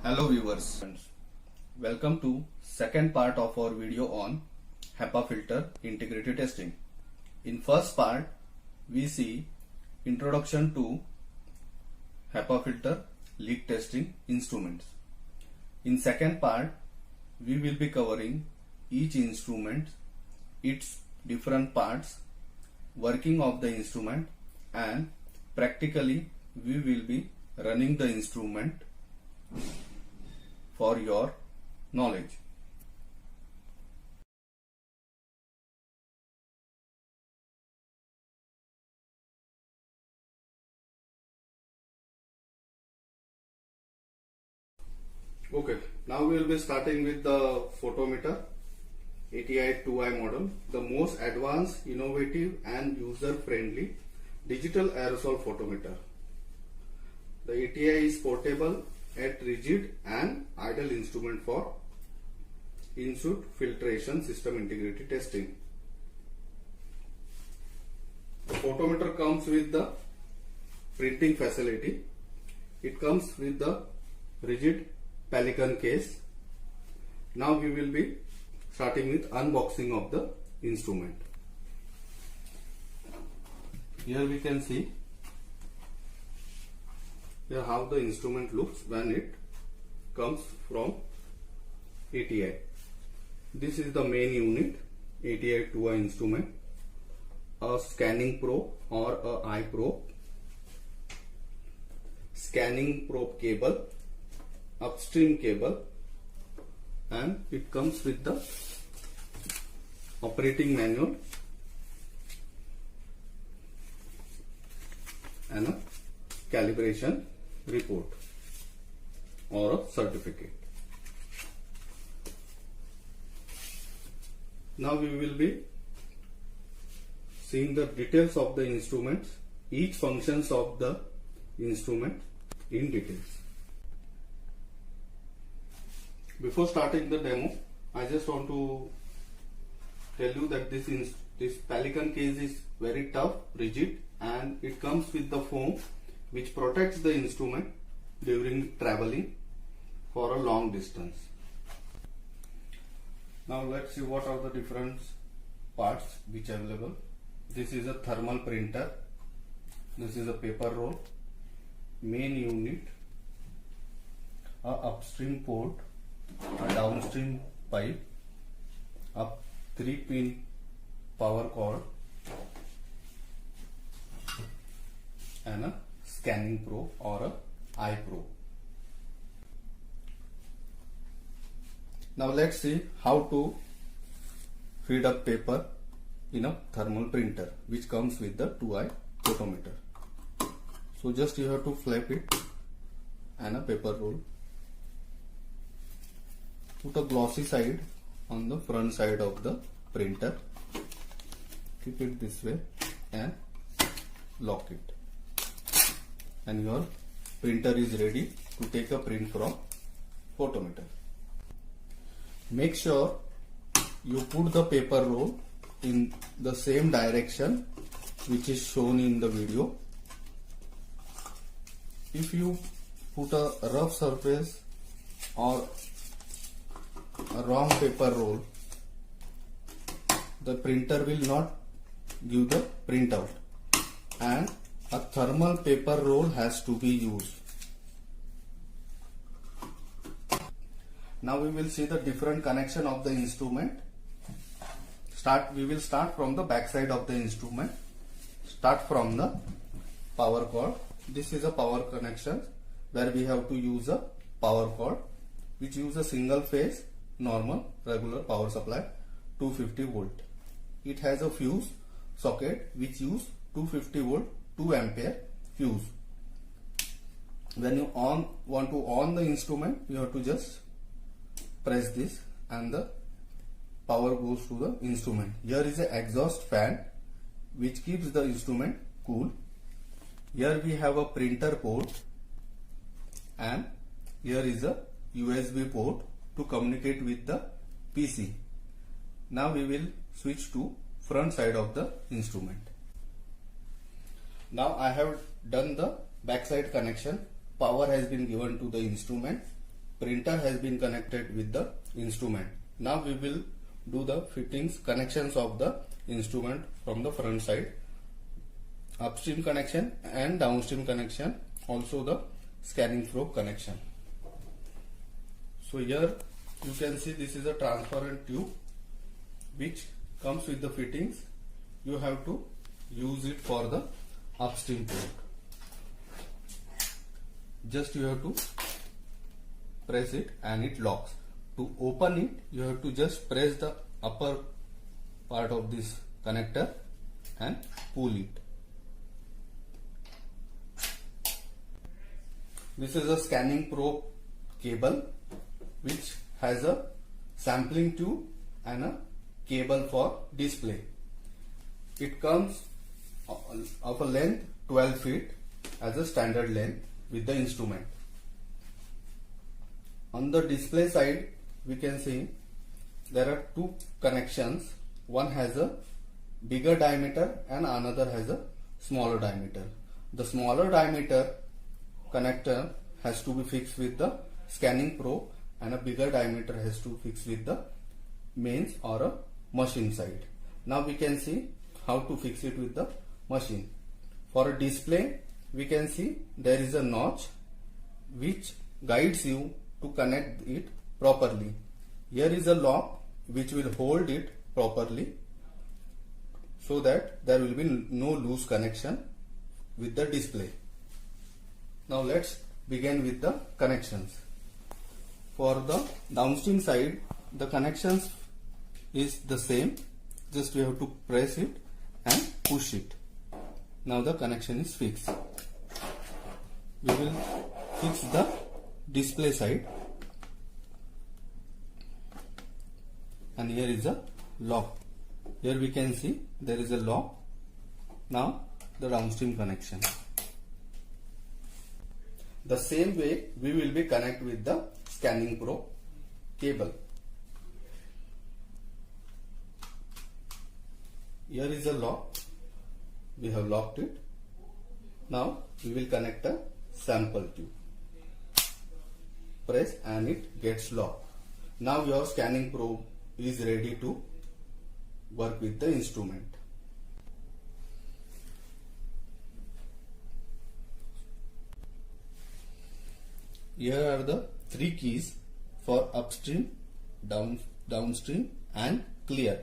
Hello viewers, welcome to second part of our video on HEPA filter integrity testing. In first part, we see introduction to HEPA filter leak testing instruments. In second part, we will be covering each instrument, its different parts, working of the instrument, and practically we will be running the instrument for your knowledge. Okay, now we will be starting with the photometer ATI 2i model, the most advanced, innovative and user-friendly digital aerosol photometer. The ATI is portable at rigid and idle instrument for in-suit filtration system integrity testing. The photometer comes with the printing facility. It comes with the rigid Pelican case. Now we will be starting with unboxing of the instrument. Here we can see here how the instrument looks when it comes from ATI. This is the main unit, ATI 2i instrument, a scanning probe or a eye probe, scanning probe cable, upstream cable, and it comes with the operating manual and a calibration report or a certificate. Now we will be seeing the details of the instruments, each functions of the instrument in details. Before starting the demo, I just want to tell you that this Pelican case is very tough, rigid, and it comes with the foam which protects the instrument during traveling for a long distance. Now let's see what are the different parts which are available. This is a thermal printer, this is a paper roll, main unit, a upstream port, a downstream pipe, a 3-pin power cord, and a scanning probe or a eye probe. Now let's see how to feed up paper in a thermal printer which comes with the 2i photometer. So just you have to flap it and a paper roll. Put a glossy side on the front side of the printer. Keep it this way and lock it. And your printer is ready to take a print from photometer. Make sure you put the paper roll in the same direction which is shown in the video. If you put a rough surface or a wrong paper roll, the printer will not give the printout, and a thermal paper roll has to be used. Now we will see the different connection of the instrument. We will start from the back side of the instrument. Start from the power cord. This is a power connection where we have to use a power cord which use a single phase normal regular power supply 250 volt. It has a fuse socket which use 250 volt 2 ampere fuse. When you want to on the instrument, you have to just press this and the power goes to the instrument. Here is an exhaust fan which keeps the instrument cool. Here we have a printer port and here is a USB port to communicate with the PC. Now we will switch to front side of the instrument. Now I have done the backside connection. Power has been given to the instrument printer has been connected with the instrument. Now we will do the fittings connections of the instrument from the front side. Upstream connection and downstream connection, also the scanning probe connection. So here you can see this is a transparent tube which comes with the fittings. You have to use it for the upstream port. Just you have to press it and it locks. To open it, you have to just press the upper part of this connector and pull it. This is a scanning probe cable which has a sampling tube and a cable for display. It comes of a length 12 feet as a standard length with the instrument. On the display side, we can see there are two connections. One has a bigger diameter and another has a smaller diameter. The smaller diameter connector has to be fixed with the scanning probe and a bigger diameter has to fix with the mains or a machine side. Now we can see how to fix it with the machine. For a display, we can see there is a notch which guides you to connect it properly. Here is a lock which will hold it properly so that there will be no loose connection with the display. Now let's begin with the connections. For the downstream side, the connections is the same. Just we have to press it and push it. Now the connection is fixed. We will fix the display side. And here is a lock. Here we can see there is a lock. Now the downstream connection. The same way we will be connect with the scanning probe cable. Here is a lock. We have locked it. Now we will connect a sample tube. Press and it gets locked. Now your scanning probe is ready to work with the instrument. Here are the three keys for upstream, downstream and clear.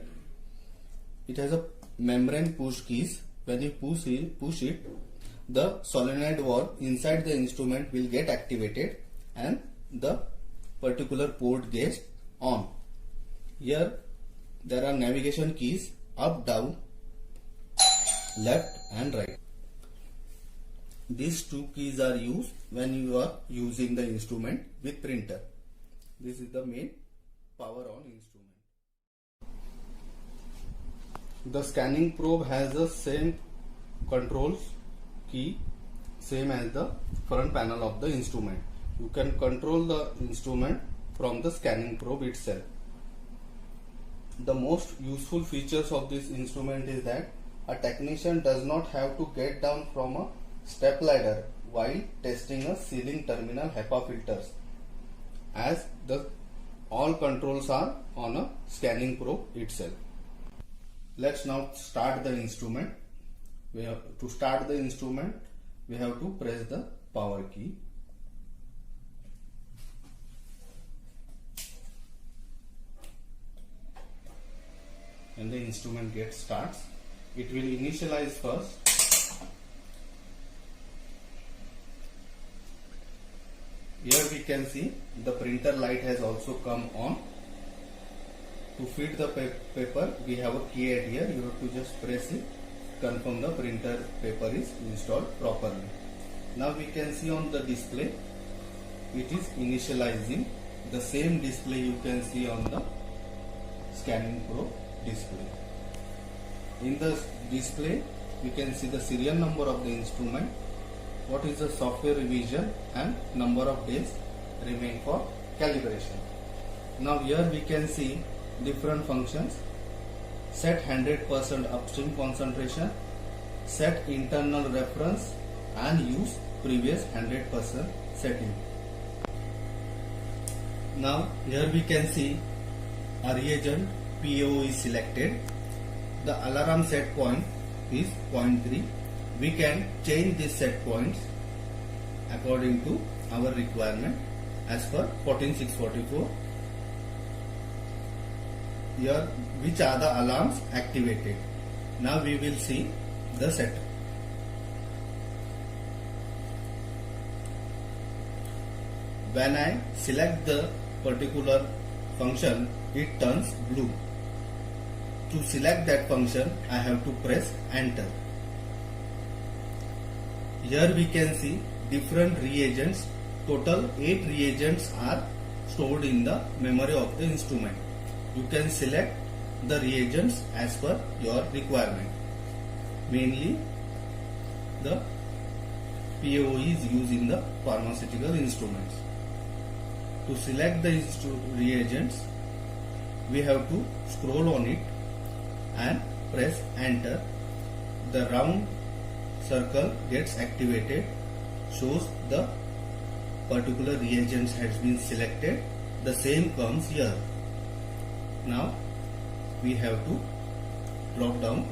It has a membrane push keys. When you push it, the solenoid valve inside the instrument will get activated and the particular port gets on. Here there are navigation keys up, down, left and right. These two keys are used when you are using the instrument with printer. This is the main power on instrument. The scanning probe has the same controls key, same as the front panel of the instrument. You can control the instrument from the scanning probe itself. The most useful features of this instrument is that a technician does not have to get down from a step ladder while testing a ceiling terminal HEPA filters, as all controls are on a scanning probe itself. Let's now start the instrument. To start the instrument, we have to press the power key. And the instrument starts. It will initialize first. Here we can see the printer light has also come on. To feed the paper, we have a key at here. You have to just press it, confirm the printer paper is installed properly. Now we can see on the display, it is initializing. The same display you can see on the scanning probe display. In the display, we can see the serial number of the instrument, what is the software revision and number of days remain for calibration. Now here we can see different functions: set 100% upstream concentration, set internal reference and use previous 100% setting. Now here we can see a reagent PAO is selected. The alarm set point is 0.3. We can change these set points according to our requirement as per 14644. Here which are the alarms activated. Now we will see the setup. When I select the particular function, it turns blue. To select that function, I have to press enter. Here we can see different reagents. Total 8 reagents are stored in the memory of the instrument. You can select the reagents as per your requirement. Mainly the PAO is used in the pharmaceutical instruments. To select the reagents, we have to scroll on it and press enter. The round circle gets activated, shows the particular reagents has been selected. The same comes here. Now we have to drop down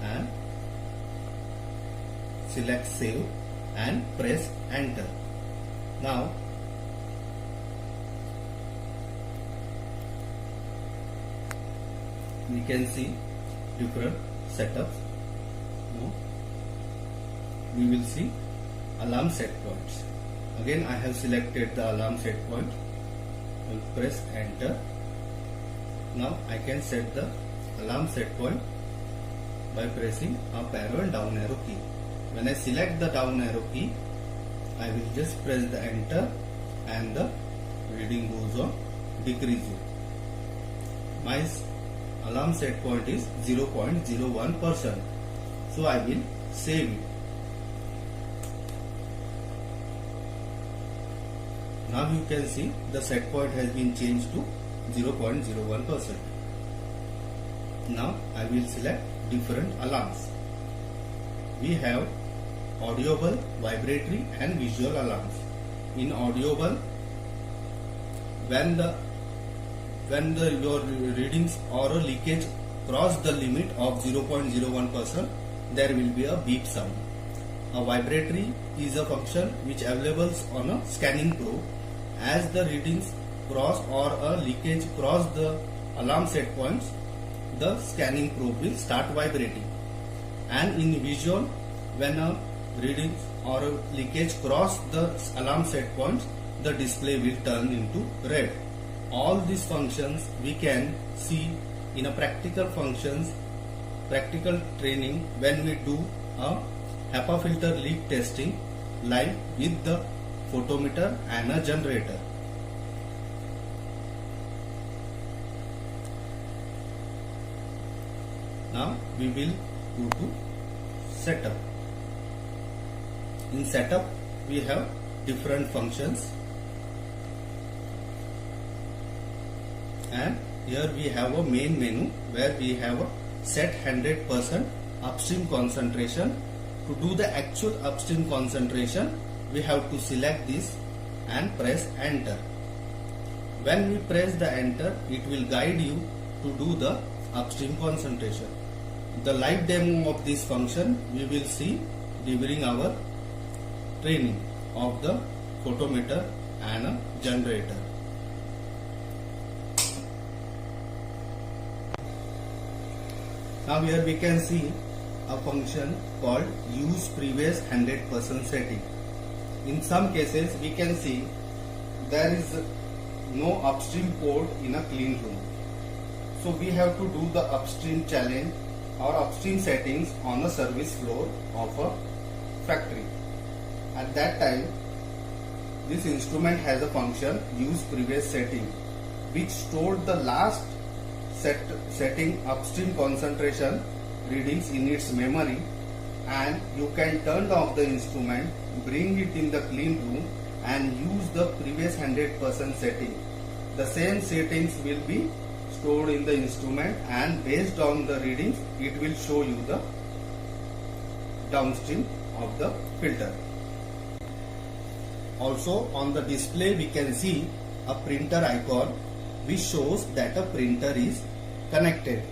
and select save and press enter. Now we can see different setups. Now we will see alarm set points. Again I have selected the alarm set point. I will press enter. Now I can set the alarm set point by pressing up arrow and down arrow key. When I select the down arrow key, I will just press the enter and the reading goes on decreasing. My alarm set point is 0.01%. So I will save it. Now you can see the set point has been changed to 0.01%. Now I will select different alarms. We have audible, vibratory and visual alarms. In audible, when your readings or a leakage cross the limit of 0.01%, there will be a beep sound. A vibratory is a function which available on a scanning probe. As the readings cross or a leakage cross the alarm set points, the scanning probe will start vibrating. And in visual, when a reading or a leakage cross the alarm set points, the display will turn into red. All these functions we can see in a practical training when we do a HEPA filter leak testing live with the photometer and a generator. Now we will go to setup. In setup we have different functions, and here we have a main menu where we have a set 100% upstream concentration. To do the actual upstream concentration, we have to select this and press enter. When we press the enter, it will guide you to do the upstream concentration. The live demo of this function we will see during our training of the photometer and a generator. Now here we can see a function called use previous 100% setting. In some cases we can see there is no upstream port in a clean room. So we have to do the upstream challenge or upstream settings on the service floor of a factory. At that time, this instrument has a function use previous setting, which stored the last setting upstream concentration readings in its memory, and you can turn off the instrument, bring it in the clean room and use the previous 100% setting. The same settings will be stored in the instrument, and based on the readings it will show you the downstream of the filter. Also on the display we can see a printer icon which shows that a printer is connected.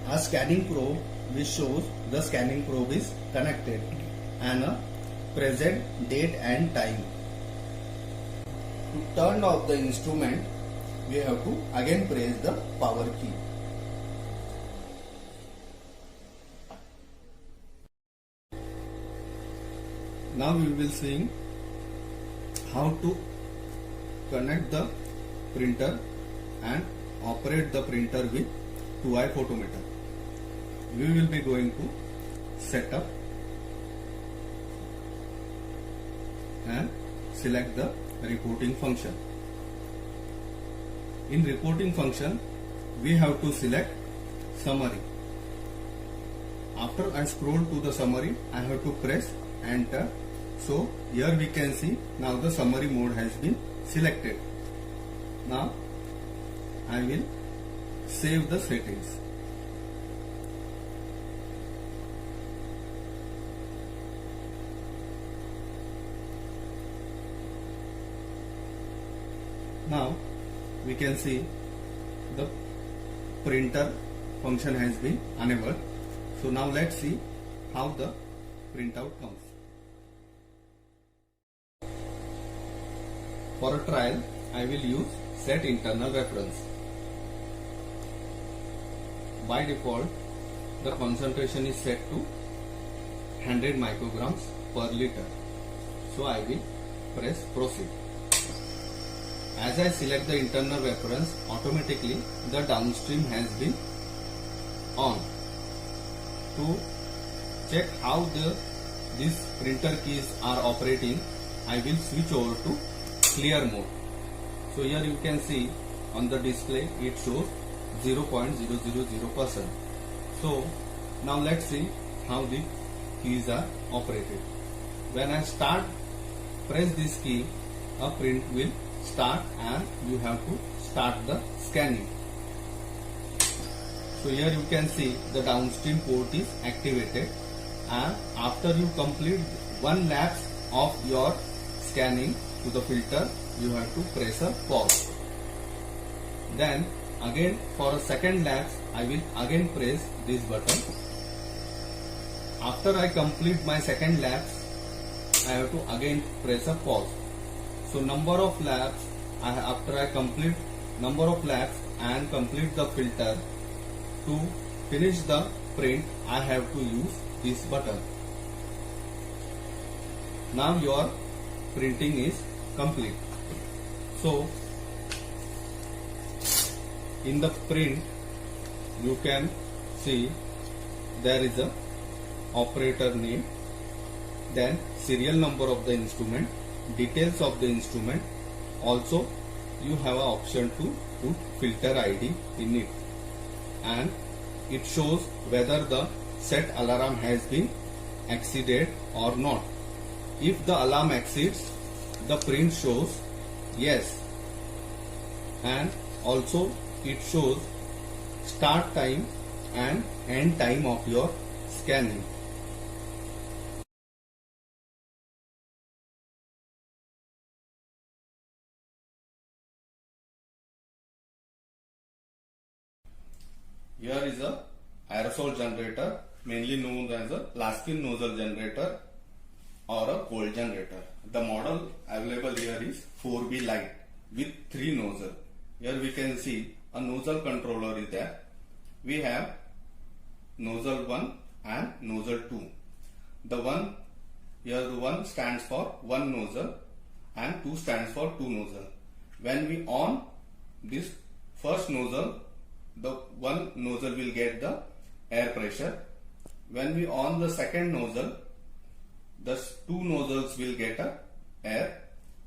A scanning probe which shows the scanning probe is connected, and a present date and time. To turn off the instrument, we have to again press the power key. Now we will see how to connect the printer and operate the printer with 2i photometer. We will be going to setup and select the reporting function. In reporting function, we have to select summary. After I scroll to the summary, I have to press enter. So here we can see now the summary mode has been selected. Now I will save the settings. Now we can see the printer function has been enabled. So now let's see how the printout comes. For a trial, I will use set internal reference. By default, the concentration is set to 100 micrograms per liter. So I will press proceed. As I select the internal reference, automatically the downstream has been on. To check how these printer keys are operating, I will switch over to clear mode. So here you can see on the display it shows 0.000%. So now let's see how the keys are operated. When I press this key, a print will start and you have to start the scanning. So here you can see the downstream port is activated, and after you complete one lapse of your scanning to the filter, you have to press a pause. Then again for a second lapse, I will again press this button. After I complete my second lapse, I have to again press a pause. So number of laps, after I complete number of laps and complete the filter, to finish the print, I have to use this button. Now your printing is complete. So in the print, you can see there is a operator name, then serial number of the instrument, details of the instrument. Also you have an option to put filter ID in it, and it shows whether the set alarm has been exceeded or not. If the alarm exceeds, the print shows yes, and also it shows start time and end time of your scanning. Here is a aerosol generator, mainly known as a Laskin nozzle generator or a cold generator. The model available here is 4B Lite with 3 nozzles. Here we can see a nozzle controller is there. We have nozzle 1 and nozzle 2. The one stands for 1 nozzle and 2 stands for 2 nozzle. When we on this first nozzle, the one nozzle will get the air pressure. When we on the second nozzle, the 2 nozzles will get a air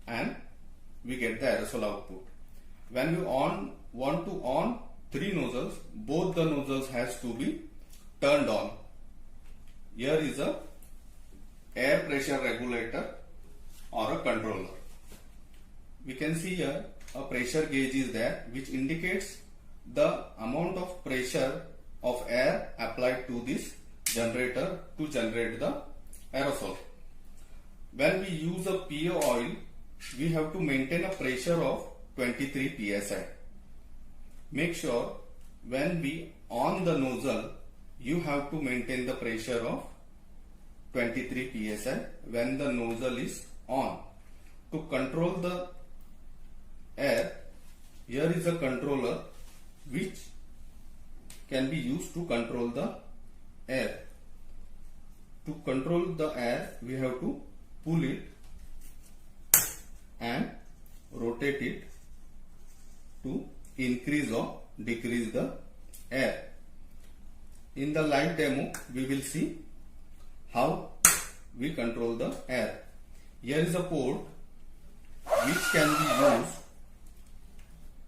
and we get the aerosol output. When we want to on 3 nozzles, both the nozzles has to be turned on. Here is a air pressure regulator or a controller. We can see here a pressure gauge is there, which indicates the amount of pressure of air applied to this generator to generate the aerosol. When we use a PA oil we have to maintain a pressure of 23 psi. Make sure when we on the nozzle, you have to maintain the pressure of 23 psi when the nozzle is on. To control the air, here is a controller which can be used to control the air. To control the air, we have to pull it and rotate it to increase or decrease the air. In the live demo, we will see how we control the air. Here is a port which can be used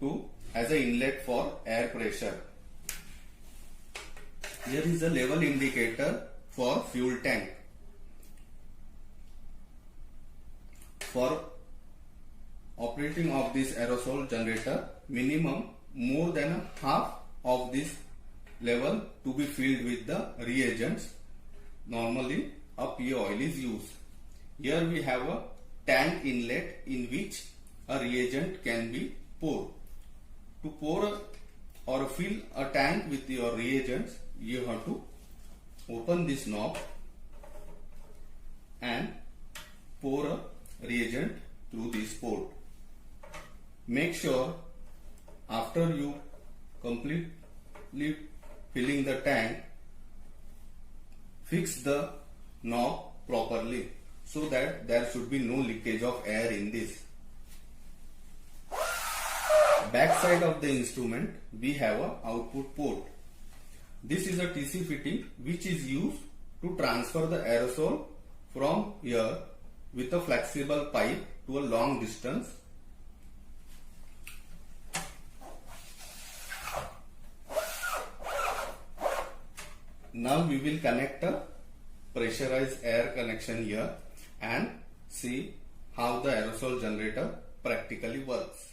to as an inlet for air pressure. Here is a level indicator for fuel tank. For operating of this aerosol generator, minimum more than a half of this level to be filled with the reagents. Normally a PA oil is used. Here we have a tank inlet in which a reagent can be poured. To pour or fill a tank with your reagents, you have to open this knob and pour a reagent through this port. Make sure after you completely filling the tank, fix the knob properly so that there should be no leakage of air in this. Back side of the instrument, we have a output port. This is a TC fitting which is used to transfer the aerosol from here with a flexible pipe to a long distance. Now we will connect a pressurized air connection here and see how the aerosol generator practically works.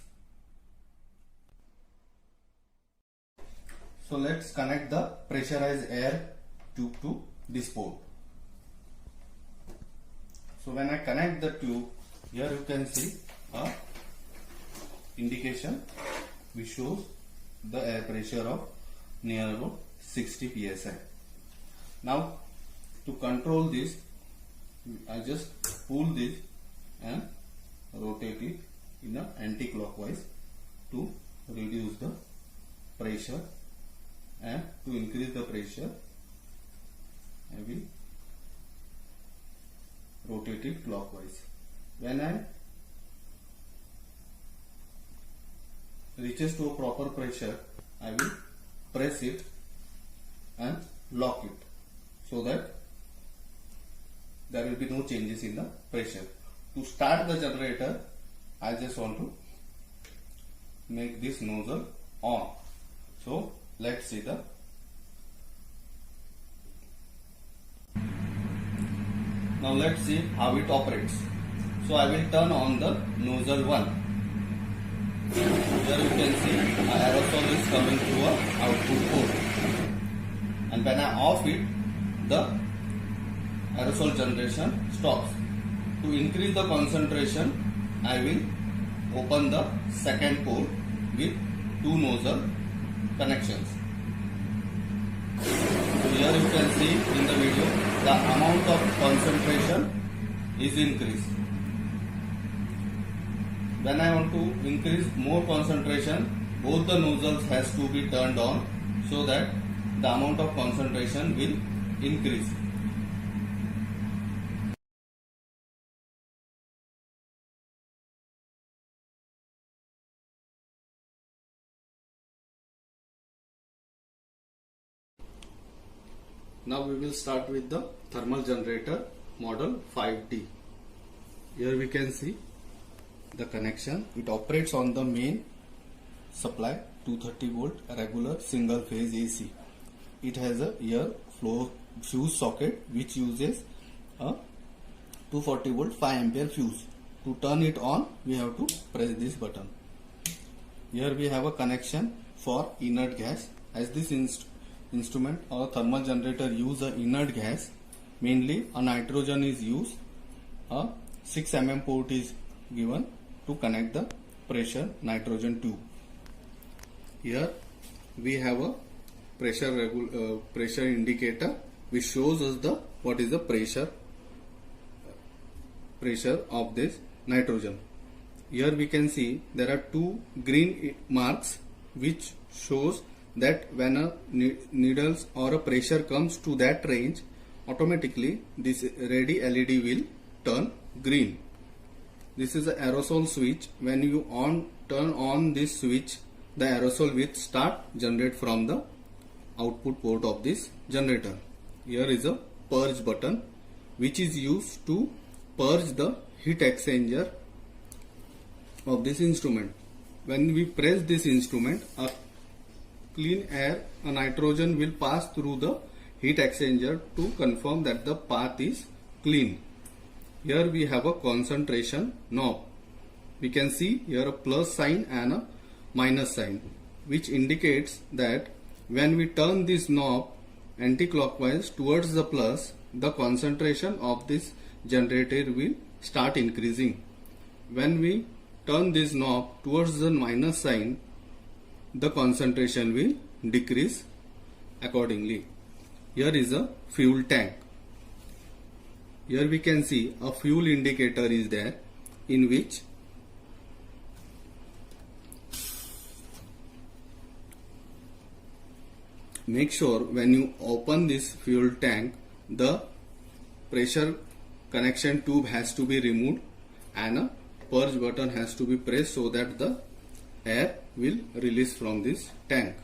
So let's connect the pressurized air tube to this port. So when I connect the tube, here you can see a indication which shows the air pressure of near about 60 psi. Now to control this, I just pull this and rotate it in an anti-clockwise to reduce the pressure, and to increase the pressure I will rotate it clockwise. When I reaches to a proper pressure, I will press it and lock it so that there will be no changes in the pressure. To start the generator, I just want to make this nozzle on. So let's see the now let's see how it operates. So I will turn on the nozzle 1. Here you can see a aerosol is coming through a output port, and when I off it, the aerosol generation stops. To increase the concentration, I will open the second port with 2 nozzle connections. So here you can see in the video the amount of concentration is increased. When I want to increase more concentration, both the nozzles has to be turned on so that the amount of concentration will increase. Now we will start with the thermal generator model 5D. Here we can see the connection. It operates on the main supply 230 volt regular single phase AC. It has a air flow fuse socket which uses a 240 volt 5 ampere fuse. To turn it on, we have to press this button. Here we have a connection for inert gas. As this instrument or thermal generator use a inert gas, mainly a nitrogen is used. A 6 mm port is given to connect the pressure nitrogen tube. Here we have a pressure indicator which shows us the what is the pressure of this nitrogen. Here we can see there are two green marks which shows that when a needles or a pressure comes to that range, automatically this ready LED will turn green. This is an aerosol switch. When you turn on this switch, the aerosol will start generate from the output port of this generator. Here is a purge button which is used to purge the heat exchanger of this instrument. When we press this instrument, a clean air, a nitrogen will pass through the heat exchanger to confirm that the path is clean. Here we have a concentration knob. We can see here a plus sign and a minus sign, which indicates that when we turn this knob anti-clockwise towards the plus, the concentration of this generator will start increasing. When we turn this knob towards the minus sign, the concentration will decrease accordingly. Here is a fuel tank. Here we can see a fuel indicator is there, in which make sure when you open this fuel tank, the pressure connection tube has to be removed and a purge button has to be pressed so that the air will release from this tank.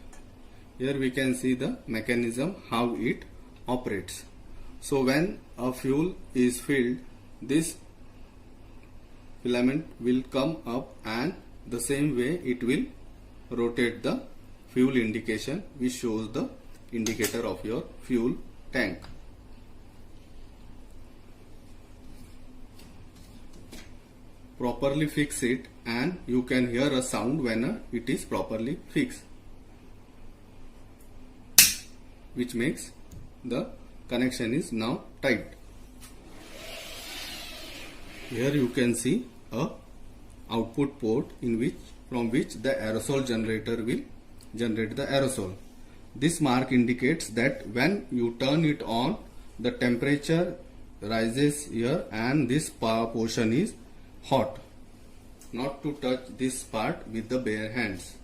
Here we can see the mechanism how it operates. So when a fuel is filled, this filament will come up and the same way it will rotate the fuel indication, which shows the indicator of your fuel tank. Properly fix it and you can hear a sound when it is properly fixed, which makes the connection is now tight. Here you can see a output port from which the aerosol generator will generate the aerosol. This mark indicates that when you turn it on, the temperature rises here and this portion is hot. Not to touch this part with the bare hands.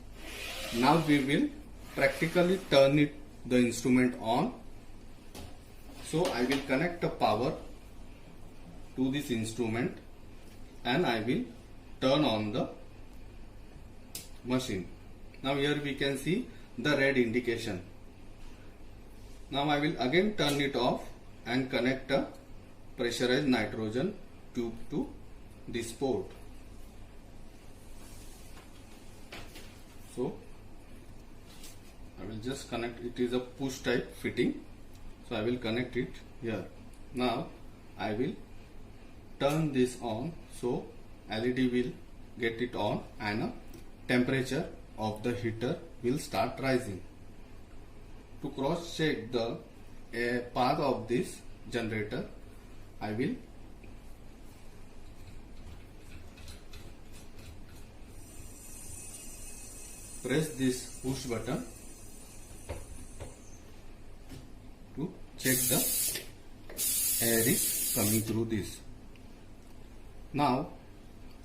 Now we will practically turn the instrument on. So I will connect a power to this instrument and I will turn on the machine. Now here we can see the red indication. Now I will again turn it off and connect a pressurized nitrogen tube to this port. So I will just connect, it is a push type fitting. So I will connect it here. Now I will turn this on, so LED will get it on and a temperature of the heater will start rising. To cross check the path of this generator, I will press this push button to check the air is coming through this. Now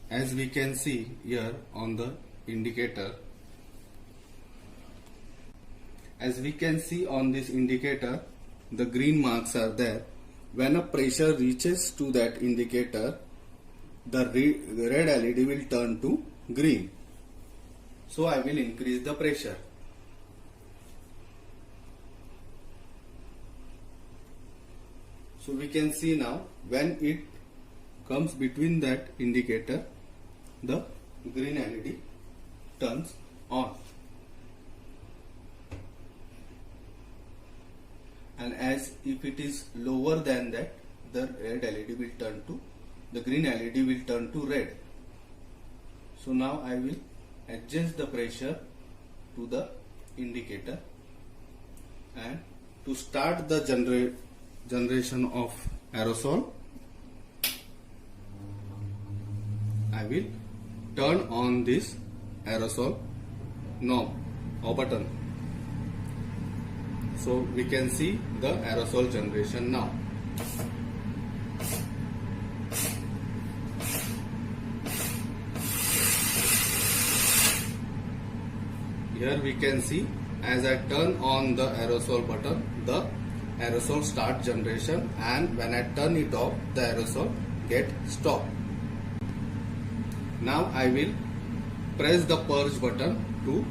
as we can see here on the indicator, as we can see on this indicator, the green marks are there. When a pressure reaches to that indicator, the red LED will turn to green. So I will increase the pressure. So we can see now when it comes between that indicator, the green LED turns on. And as if it is lower than that, the red LED will turn to, the green LED will turn to red. So now I will adjust the pressure to the indicator, and to start the generation of aerosol, I will turn on this aerosol knob or button. So we can see the aerosol generation now. Here we can see as I turn on the aerosol button, the aerosol start generation, and when I turn it off, the aerosol get stopped. Now I will press the purge button to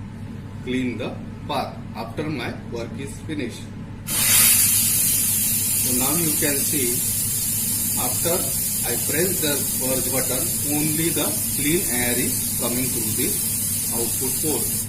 clean the path after my work is finished. So now you can see after I press the purge button, only the clean air is coming through this output port.